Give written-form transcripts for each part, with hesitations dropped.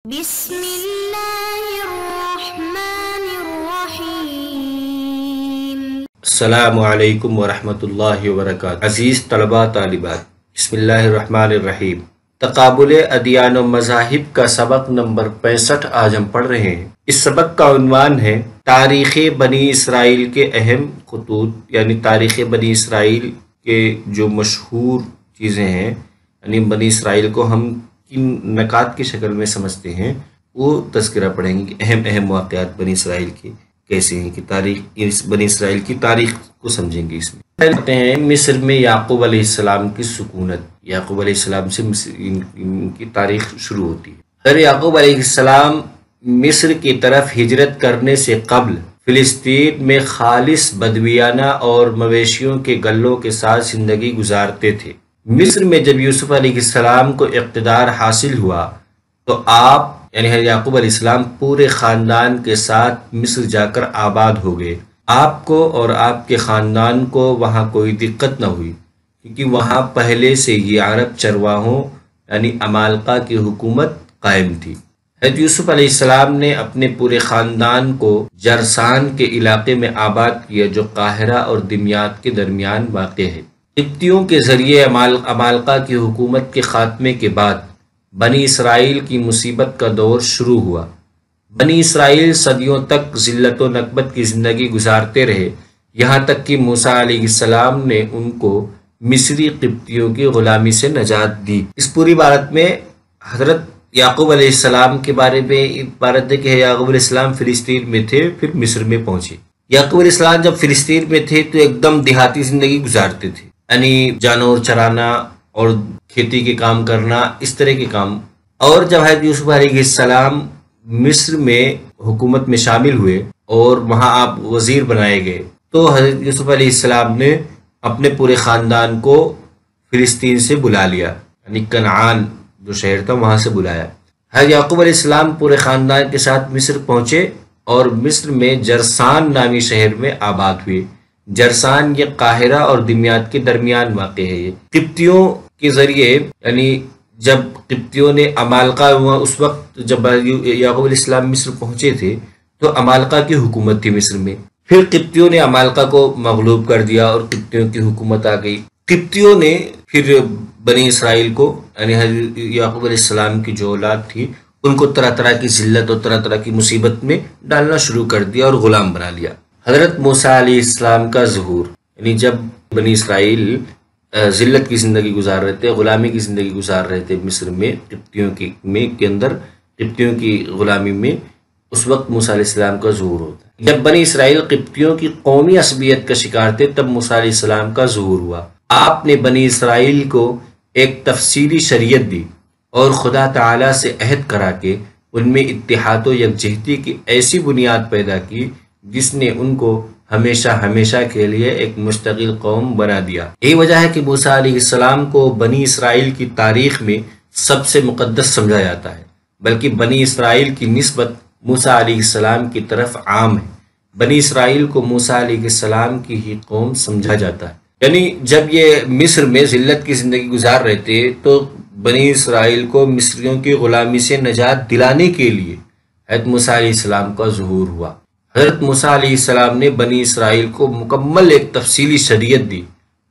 بسم اللہ الرحمن الرحیم۔ السلام علیکم ورحمۃ اللہ وبرکاتہ۔ عزیز طلباء طالبات، بسم اللہ الرحمن الرحیم۔ تقابل ادیان و مذاہب کا سبق نمبر 65 آج ہم پڑھ رہے ہیں۔ اس سبق کا عنوان ہے تاریخ بنی اسرائیل کے اہم خطوط، یعنی تاریخ بنی اسرائیل کے جو مشہور چیزیں ہیں، یعنی بنی اسرائیل کو ہم کن نکات کی شکل میں سمجھتے ہیں، وہ تذکرہ پڑھیں گے کہ اہم واقعات بنی اسرائیل کے کیسے ہیں، کہ تاریخ اس بنی اسرائیل کی تاریخ کو سمجھیں گے۔ اس میں کہتے ہیں مصر میں یعقوب علیہ السلام کی سکونت، یعقوب علیہ السلام سے ان کی تاریخ شروع ہوتی ہے۔ حضرت یعقوب علیہ السلام مصر کی طرف ہجرت کرنے سے قبل فلسطین میں خالص بدویانہ اور مویشیوں کے گلوں کے ساتھ زندگی گزارتے تھے۔ مصر میں جب یوسف علیہ السلام کو اقتدار حاصل ہوا تو آپ یعنی حضرت یعقوب علیہ السلام پورے خاندان کے ساتھ مصر جا کر آباد ہو گئے۔ آپ کو اور آپ کے خاندان کو وہاں کوئی دقت نہ ہوئی، کیونکہ وہاں پہلے سے یہ عرب چرواہوں یعنی عمالقہ کی حکومت قائم تھی۔ حضرت یوسف علیہ السلام نے اپنے پورے خاندان کو جرسان کے علاقے میں آباد کیا، جو قاہرہ اور دمیاط کے درمیان واقع ہے۔ قبطیوں کے ذریعے عمالقہ کی حکومت کے خاتمے کے بعد بنی اسرائیل کی مصیبت کا دور شروع ہوا۔ بنی اسرائیل صدیوں تک ذلت و نکبت کی زندگی گزارتے رہے، یہاں تک کہ موسیٰ علیہ السلام نے ان کو مصری قبطیوں کی غلامی سے نجات دی۔ اس پوری بات میں حضرت یعقوب علیہ السلام کے بارے میں عبارت ہے کہ یعقوب علیہ السلام فلسطین میں تھے، پھر مصر میں پہنچے۔ یعقوب علیہ السلام جب فلسطین میں تھے تو ایک دم دیہاتی زندگی گزارتے تھے، یعنی جانور چرانا اور کھیتی کے کام کرنا، اس طرح کے کام۔ اور جب حضرت یوسف علیہ السلام مصر میں حکومت میں شامل ہوئے اور وہاں آپ وزیر بنائے گئے، تو حضرت یوسف علیہ السلام نے اپنے پورے خاندان کو فلسطین سے بلا لیا، یعنی کنعان جو شہر تھا وہاں سے بلایا۔ حضرت یعقوب علیہ السلام پورے خاندان کے ساتھ مصر پہنچے اور مصر میں جرسان نامی شہر میں آباد ہوئے۔ جرسان یہ قاہرہ اور دمیاط کے درمیان واقع ہے۔ یہ قبطیوں کے ذریعے، یعنی جب قبطیوں نے عمالقہ، اس وقت جب یعقوب علیہ السلام مصر پہنچے تھے تو عمالقہ کی حکومت تھی مصر میں، پھر قبطیوں نے عمالقہ کو مغلوب کر دیا اور قبطیوں کی حکومت آ گئی۔ قبطیوں نے پھر بنی اسرائیل کو، یعنی یعقوب علیہ السلام کی جو اولاد تھی، ان کو طرح طرح کی ذلت اور طرح طرح کی مصیبت میں ڈالنا شروع کر دیا اور غلام بنا لیا۔ حضرت موسیٰ علیہ السلام کا ظہور، یعنی جب بنی اسرائیل ذلت کی زندگی گزار رہے تھے، غلامی کی زندگی گزار رہے تھے مصر میں، قبطیوں کی غلامی میں، اس وقت موسیٰ علیہ السلام کا ظہور ہوتا ہے۔ جب بنی اسرائیل قبطیوں کی قومی عصبیت کا شکار تھے تب موسیٰ علیہ السلام کا ظہور ہوا۔ آپ نے بنی اسرائیل کو ایک تفصیلی شریعت دی اور خدا تعالیٰ سے عہد کرا کے ان میں اتحاد و یکجہتی کی ایسی بنیاد پیدا کی جس نے ان کو ہمیشہ کے لیے ایک مستقل قوم بنا دیا۔ یہی وجہ ہے کہ موسیٰ علیہ السلام کو بنی اسرائیل کی تاریخ میں سب سے مقدس سمجھا جاتا ہے، بلکہ بنی اسرائیل کی نسبت موسیٰ علیہ السلام کی طرف عام ہے۔ بنی اسرائیل کو موسیٰ علیہ السلام کی ہی قوم سمجھا جاتا ہے۔ یعنی جب یہ مصر میں ذلت کی زندگی گزار رہے تھے تو بنی اسرائیل کو مصریوں کی غلامی سے نجات دلانے کے لیے حضرت موسیٰ علیہ السلام کا ظہور ہوا۔ حضرت موسیٰ علیہ السلام نے بنی اسرائیل کو مکمل ایک تفصیلی شریعت دی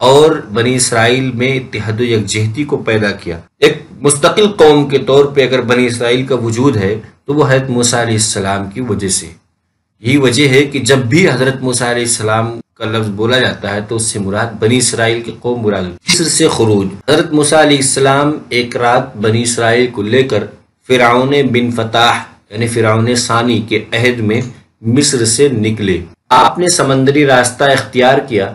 اور بنی اسرائیل میں اتحاد و یکجہتی کو پیدا کیا۔ ایک مستقل قوم کے طور پہ اگر بنی اسرائیل کا وجود ہے تو وہ حضرت موسیٰ علیہ السلام کی وجہ سے۔ یہی وجہ ہے کہ جب بھی حضرت موسیٰ علیہ السلام کا لفظ بولا جاتا ہے تو اس سے مراد بنی اسرائیل کی قوم مراد ہوتی ہے۔ مصر سے خروج، حضرت موسیٰ علیہ السلام ایک رات بنی اسرائیل کو لے کر فرعون بن فتح یعنی فرعون ثانی کے عہد میں مصر سے نکلے۔ آپ نے سمندری راستہ اختیار کیا،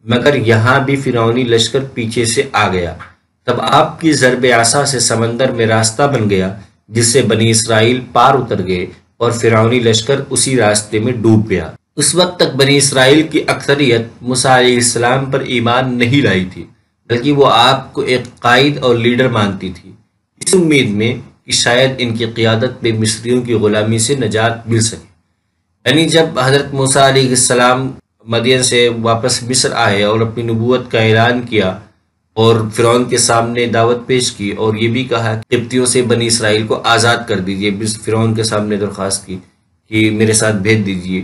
مگر یہاں بھی فرعونی لشکر پیچھے سے آ گیا۔ تب آپ کی ضرب عصا سے سمندر میں راستہ بن گیا، جس سے بنی اسرائیل پار اتر گئے اور فرعونی لشکر اسی راستے میں ڈوب گیا۔ اس وقت تک بنی اسرائیل کی اکثریت موسیٰ علیہ السلام پر ایمان نہیں لائی تھی، بلکہ وہ آپ کو ایک قائد اور لیڈر مانتی تھی، اس امید میں کہ شاید ان کی قیادت میں مصریوں کی غلامی سے نجات مل سکے۔ یعنی جب حضرت موسیٰ علیہ السلام مدین سے واپس مصر آئے اور اپنی نبوت کا اعلان کیا اور فرعون کے سامنے دعوت پیش کی اور یہ بھی کہا کہ قبطیوں سے بنی اسرائیل کو آزاد کر دیجیے، فرعون کے سامنے درخواست کی کہ میرے ساتھ بھیج دیجیے،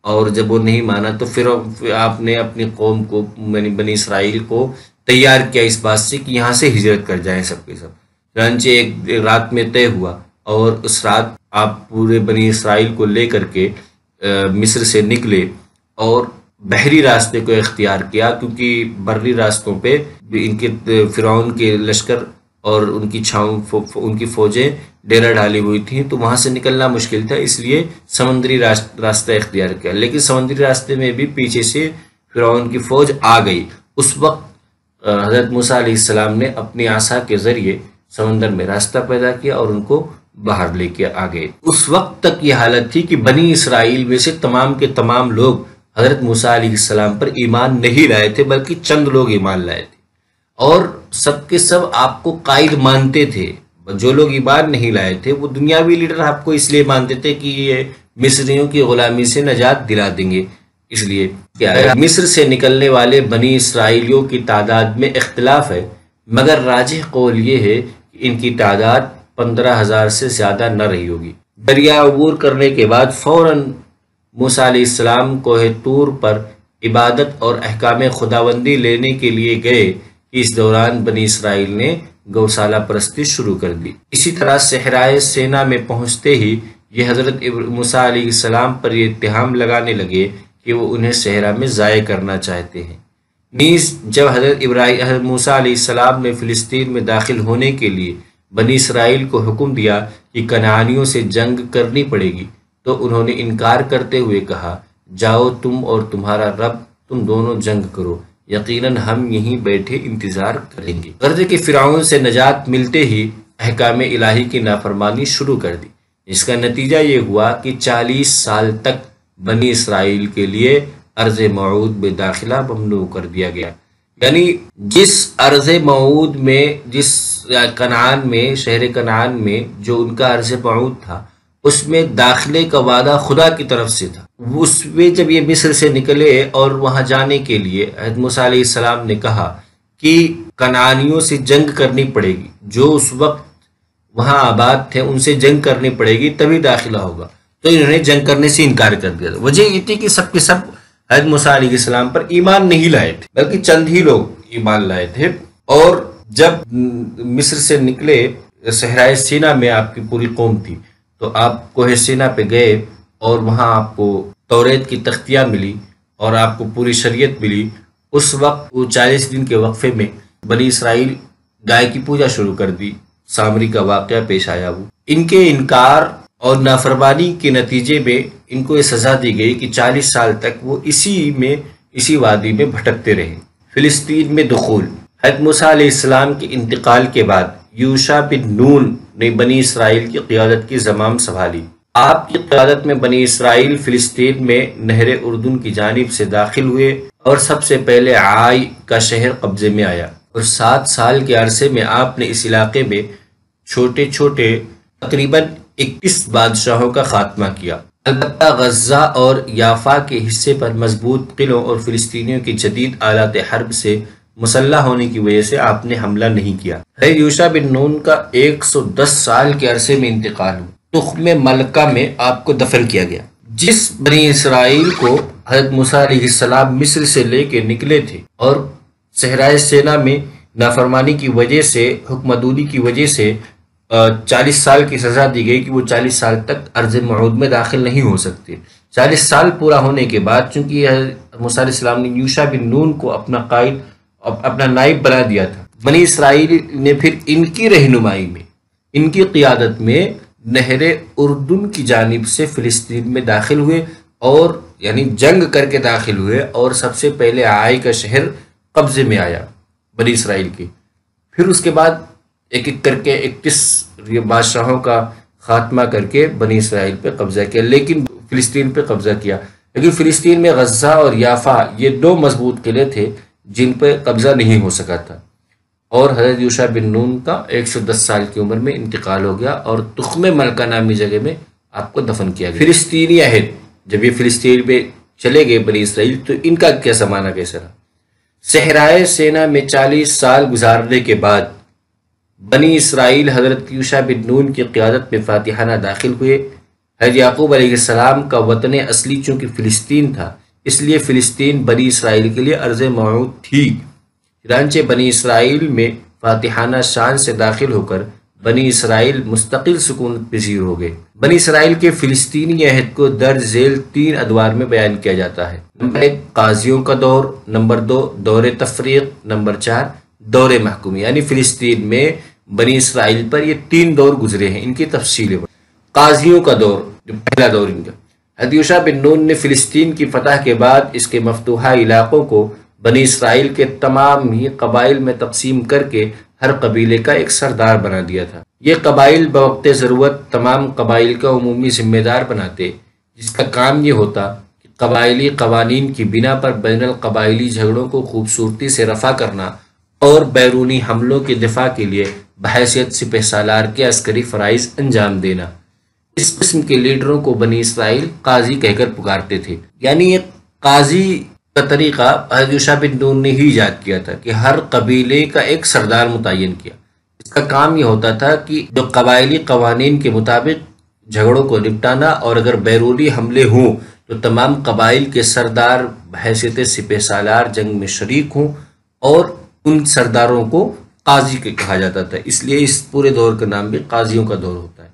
اور جب وہ نہیں مانا تو پھر آپ نے اپنی قوم کو یعنی بنی اسرائیل کو تیار کیا اس بات سے کہ یہاں سے ہجرت کر جائیں سب کے سب۔ چنانچہ ایک رات میں طے ہوا اور اس رات آپ پورے بنی اسرائیل کو لے کر کے مصر سے نکلے اور بحری راستے کو اختیار کیا، کیونکہ بری راستوں پہ ان کے فرعون کے لشکر اور ان کی فوجیں ڈیرا ڈالی ہوئی تھیں، تو وہاں سے نکلنا مشکل تھا، اس لیے سمندری راستہ اختیار کیا۔ لیکن سمندری راستے میں بھی پیچھے سے فرعون کی فوج آ گئی۔ اس وقت حضرت موسیٰ علیہ السلام نے اپنی عصا کے ذریعے سمندر میں راستہ پیدا کیا اور ان کو باہر لے کے آ گئے۔ اس وقت تک یہ حالت تھی کہ بنی اسرائیل میں سے تمام کے تمام لوگ حضرت موسیٰ علیہ السلام پر ایمان نہیں لائے تھے، بلکہ چند لوگ ایمان لائے تھے، اور سب کے سب آپ کو قائد مانتے تھے۔ جو لوگ ایمان نہیں لائے تھے وہ دنیاوی لیڈر آپ کو اس لیے مانتے تھے کہ یہ مصریوں کی غلامی سے نجات دلا دیں گے، اس لیے کیا مصر سے نکلنے والے بنی اسرائیلیوں کی تعداد میں اختلاف ہے، مگر راجح قول یہ ہے کہ ان کی تعداد 15,000 سے زیادہ نہ رہی ہوگی۔ دریا عبور کرنے کے بعد فوراً موسیٰ علیہ السلام کوہ طور پر عبادت اور احکام خداوندی لینے کے لیے گئے۔ اس دوران بنی اسرائیل نے گوشالہ پرستی شروع کر دی۔ اسی طرح صحرائے سینا میں پہنچتے ہی یہ حضرت موسیٰ علیہ السلام پر یہ اتہام لگانے لگے کہ وہ انہیں صحرا میں ضائع کرنا چاہتے ہیں۔ نیز جب حضرت موسیٰ علیہ السلام نے فلسطین میں داخل ہونے کے لیے بنی اسرائیل کو حکم دیا کہ کنعانیوں سے جنگ کرنی پڑے گی، تو انہوں نے انکار کرتے ہوئے کہا، جاؤ تم اور تمہارا رب، تم دونوں جنگ کرو، یقیناً ہم یہیں بیٹھے انتظار کریں گے۔ غرض کہ فرعون سے نجات ملتے ہی احکام الہی کی نافرمانی شروع کر دی۔ اس کا نتیجہ یہ ہوا کہ 40 سال تک بنی اسرائیل کے لیے ارض موعود میں داخلہ ممنوع کر دیا گیا۔ یعنی جس ارض موعود میں، جس کنعان میں، شہر کنعان میں جو ان کا ارض موعود تھا، اس میں داخلے کا وعدہ خدا کی طرف سے تھا۔ اس میں جب یہ مصر سے نکلے اور وہاں جانے کے لیے حضرت موسیٰ علیہ السلام نے کہا کہ کنعانیوں سے جنگ کرنی پڑے گی، جو اس وقت وہاں آباد تھے ان سے جنگ کرنی پڑے گی تبھی داخلہ ہوگا، تو انہوں نے جنگ کرنے سے انکار کر دیا۔ وجہ یہ تھی کہ سب کے سب حضرت موسیٰ علیہ السلام پر ایمان نہیں لائے تھے، بلکہ چند ہی لوگ ایمان لائے تھے۔ اور جب مصر سے نکلے، صحرائے سینا میں آپ کی پوری قوم تھی، تو آپ کوہ سینا پہ گئے اور وہاں آپ کو توریت کی تختیاں ملی اور آپ کو پوری شریعت ملی۔ اس وقت وہ 40 دن کے وقفے میں بنی اسرائیل گائے کی پوجا شروع کر دی۔ سامری کا واقعہ پیش آیا۔ وہ ان کے انکار اور نافرمانی کے نتیجے میں ان کو یہ سزا دی گئی کہ 40 سال تک وہ اسی وادی میں بھٹکتے رہے۔ فلسطین میں دخول۔ حضرت موسیٰ علیہ السلام کے انتقال کے بعد یوشع بن نون نے بنی اسرائیل کی قیادت کی زمام سنبھالی۔ آپ کی قیادت میں بنی اسرائیل فلسطین میں نہر اردن کی جانب سے داخل ہوئے اور سب سے پہلے عائی کا شہر قبضے میں آیا، اور 7 سال کے عرصے میں آپ نے اس علاقے میں چھوٹے چھوٹے تقریباً 21 بادشاہوں کا خاتمہ کیا۔ البتہ غزہ اور یافا کے حصے پر مضبوط قلعوں اور فلسطینیوں کی جدید آلات حرب سے مسلح ہونے کی وجہ سے آپ نے حملہ نہیں کیا۔ حضرت یوشع بن نون کا 110 سال کے عرصے میں انتقال ہوا۔ تخم ملکہ میں آپ کو دفن کیا گیا۔ جس بنی اسرائیل کو حضرت موسیٰ علیہ السلام مصر سے لے کے نکلے تھے اور صحرائے سینا میں نافرمانی کی وجہ سے، حکم عدولی کی وجہ سے 40 سال کی سزا دی گئی کہ وہ 40 سال تک ارض موعود میں داخل نہیں ہو سکتے۔ 40 سال پورا ہونے کے بعد چونکہ موسیٰ علیہ السلام نے یوشع بن نون کو اپنا قائد، اپنا نائب بنا دیا تھا، بنی اسرائیل نے پھر ان کی رہنمائی میں، ان کی قیادت میں نہر اردن کی جانب سے فلسطین میں داخل ہوئے، اور یعنی جنگ کر کے داخل ہوئے، اور سب سے پہلے عائی کا شہر قبضے میں آیا بنی اسرائیل کے۔ پھر اس کے بعد ایک ایک کر کے 31 بادشاہوں کا خاتمہ کر کے بنی اسرائیل پہ قبضہ کیا، لیکن فلسطین پہ قبضہ کیا۔ لیکن فلسطین میں غزہ اور یافا یہ 2 مضبوط قلعے تھے جن پہ قبضہ نہیں ہو سکا تھا، اور حضرت یوشع بن نون کا 110 سال کی عمر میں انتقال ہو گیا اور تخم ملکہ نامی جگہ میں آپ کو دفن کیا گیا۔ فلسطینی عہد، جب یہ فلسطین میں چلے گئے بنی اسرائیل تو ان کا کیا زمانہ کیسا رہا؟ صحرائے سینا میں 40 سال گزارنے کے بعد بنی اسرائیل حضرت یوشع بن نون کی قیادت میں فاتحانہ داخل ہوئے۔ حضرت یعقوب علیہ السلام کا وطن اصلی چونکہ فلسطین تھا، اس لیے فلسطین بنی اسرائیل کے لیے ارض موعود تھی۔ چنانچہ بنی اسرائیل میں فاتحانہ شان سے داخل ہو کر بنی اسرائیل مستقل سکونت پذیر ہو گئے۔ بنی اسرائیل کے فلسطینی عہد کو درج ذیل 3 ادوار میں بیان کیا جاتا ہے۔ نمبر 1 قاضیوں کا دور، نمبر 2 دور تفریق، نمبر 4 دور محکومی۔ یعنی فلسطین میں بنی اسرائیل پر یہ 3 دور گزرے ہیں، ان کی تفصیلیں۔ قاضیوں کا دور، جو پہلا دور ان کا، حضرت یوشع بن نون نے فلسطین کی فتح کے بعد اس کے مفتوحہ علاقوں کو بنی اسرائیل کے تمام ہی قبائل میں تقسیم کر کے ہر قبیلے کا ایک سردار بنا دیا تھا۔ یہ قبائل بوقت ضرورت تمام قبائل کا عمومی ذمہ دار بناتے، جس کا کام یہ ہوتا کہ قبائلی قوانین کی بنا پر بین القبائلی جھگڑوں کو خوبصورتی سے رفع کرنا اور بیرونی حملوں کے دفاع کے لیے بحیثیت سپہ سالار کے عسکری فرائض انجام دینا۔ اس قسم کے لیڈروں کو بنی اسرائیل قاضی کہہ کر پکارتے تھے۔ یعنی یہ قاضی کا طریقہ حضرت یوشع بن نون نے ہی ایجاد کیا تھا کہ ہر قبیلے کا ایک سردار متعین کیا۔ اس کا کام یہ ہوتا تھا کہ جو قبائلی قوانین کے مطابق جھگڑوں کو نپٹانا، اور اگر بیرونی حملے ہوں تو تمام قبائل کے سردار بحیثیت سپہ سالار جنگ میں شریک ہوں، اور ان سرداروں کو قاضی کہا جاتا تھا۔ اس لیے اس پورے دور کا نام بھی قاضیوں کا دور ہوتا ہے۔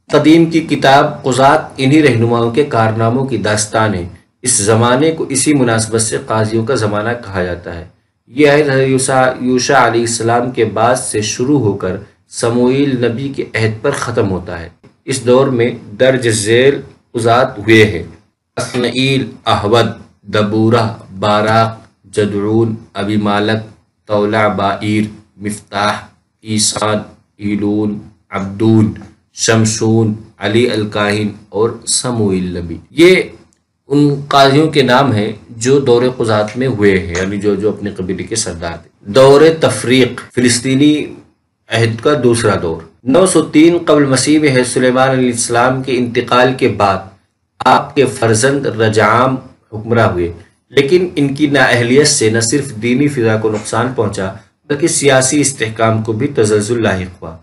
قدیم کی کتاب قضات انہی رہنماؤں کے کارناموں کی داستان ہے۔ اس زمانے کو اسی مناسبت سے قاضیوں کا زمانہ کہا جاتا ہے۔ یہ عہد حضرت یوشع علیہ السلام کے بعد سے شروع ہو کر سموئیل نبی کے عہد پر ختم ہوتا ہے۔ اس دور میں درج ذیل قضات ہوئے ہیں: اسماعیل، احود، دبورہ، باراق، جدعون، ابی مالک، طولع بائیر، مفتاح، ایسان، ایلون، عبدون، شمشون، علی الکاہن اور سموئیل نبی۔ یہ ان قاضیوں کے نام ہیں جو دور قضات میں ہوئے ہیں، یعنی جو اپنے قبیلے کے سردار تھے۔ دور تفریق، فلسطینی عہد کا دوسرا دور۔ 903 قبل مسیح میں حضرت سلیمان علیہ السلام کے انتقال کے بعد آپ کے فرزند رجعام حکمراں ہوئے، لیکن ان کی نااہلیت سے نہ صرف دینی فضا کو نقصان پہنچا بلکہ سیاسی استحکام کو بھی تزلزل لاحق ہوا۔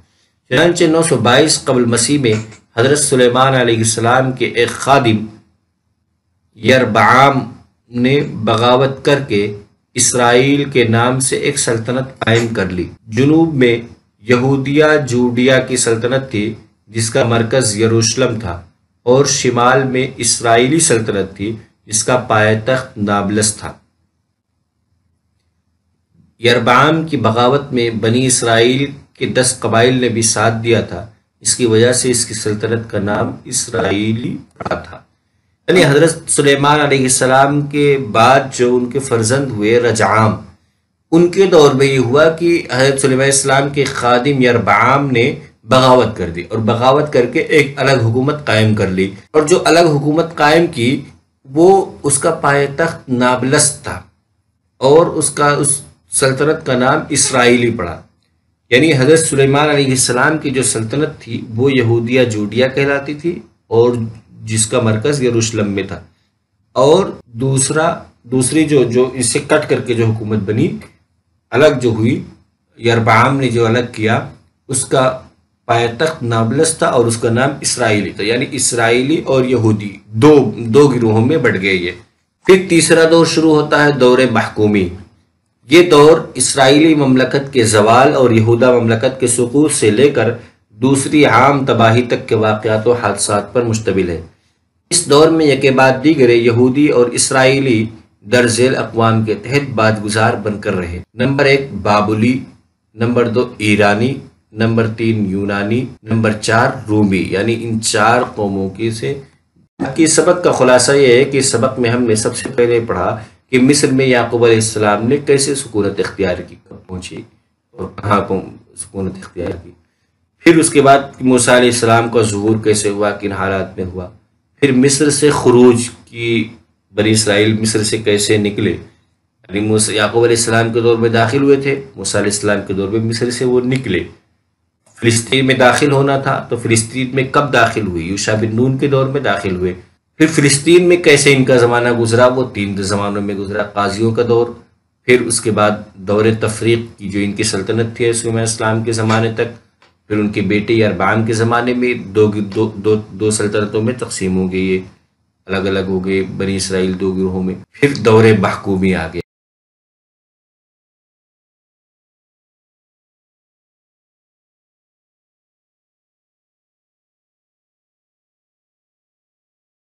چنانچہ 922 قبل مسیح میں حضرت سلیمان علیہ السلام کے ایک خادم یربعام نے بغاوت کر کے اسرائیل کے نام سے ایک سلطنت قائم کر لی۔ جنوب میں یہودیہ جوڈیا کی سلطنت تھی جس کا مرکز یروشلم تھا، اور شمال میں اسرائیلی سلطنت تھی جس کا پایہ تخت نابلس تھا۔ یربعام کی بغاوت میں بنی اسرائیل کے 10 قبائل نے بھی ساتھ دیا تھا، اس کی وجہ سے اس کی سلطنت کا نام اسرائیلی پڑا تھا۔ یعنی حضرت سلیمان علیہ السلام کے بعد جو ان کے فرزند ہوئے رجعام، ان کے دور میں یہ ہوا کہ حضرت سلیمان علیہ السلام کے خادم یربعام نے بغاوت کر دی، اور بغاوت کر کے ایک الگ حکومت قائم کر لی، اور جو الگ حکومت قائم کی وہ اس کا پایہ تخت نابلس تھا، اور اس سلطنت کا نام اسرائیلی پڑا۔ یعنی حضرت سلیمان علیہ السلام کی جو سلطنت تھی وہ یہودیہ جوڈیا کہلاتی تھی، اور جس کا مرکز یروشلم میں تھا، اور دوسری جو اس سے کٹ کر کے جو حکومت بنی، الگ جو ہوئی، یربعام نے جو الگ کیا، اس کا پایہ تخت نابلس تھا اور اس کا نام اسرائیلی تھا۔ یعنی اسرائیلی اور یہودی دو گروہوں میں بٹ گئے یہ۔ پھر تیسرا دور شروع ہوتا ہے، دور محکومی۔ یہ دور اسرائیلی مملکت کے زوال اور یہودہ مملکت کے سقوط سے لے کر دوسری عام تباہی تک کے واقعات و حادثات پر مشتمل ہے۔ اس دور میں یکے بعد دیگر یہودی اور اسرائیلی درج ذیل اقوام کے تحت باج گزار بن کر رہے۔ نمبر 1 بابلی، نمبر 2 ایرانی، نمبر 3 یونانی، نمبر 4 رومی۔ یعنی ان 4 قوموں کی سے کی سبق کا خلاصہ یہ ہے کہ اس سبق میں ہم نے سب سے پہلے پڑھا کہ مصر میں یعقوب علیہ السلام نے کیسے سکونت اختیار کی، کب پہنچی اور کہاں سکونت اختیار کی۔ پھر اس کے بعد موسیٰ علیہ السلام کا ظہور کیسے ہوا، کن حالات میں ہوا۔ پھر مصر سے خروج کی، بنی اسرائیل مصر سے کیسے نکلے، یعنی یعقوب علیہ السلام کے دور میں داخل ہوئے تھے، موسیٰ علیہ السلام کے دور میں مصر سے وہ نکلے۔ فلسطین میں داخل ہونا تھا تو فلسطین میں کب داخل ہوئی، یوشع بن نون کے دور میں داخل ہوئے۔ پھر فلسطین میں کیسے ان کا زمانہ گزرا، وہ 3 زمانوں میں گزرا: قاضیوں کا دور، پھر اس کے بعد دور تفریق کی جو ان کی سلطنت تھی رسول اسلام کے زمانے تک، پھر ان کے بیٹے یربعام کے زمانے میں دو سلطنتوں میں تقسیم ہو گئی، یہ الگ الگ ہو گئے بنی اسرائیل دو گروہوں میں۔ پھر دور محکومی آ گیا۔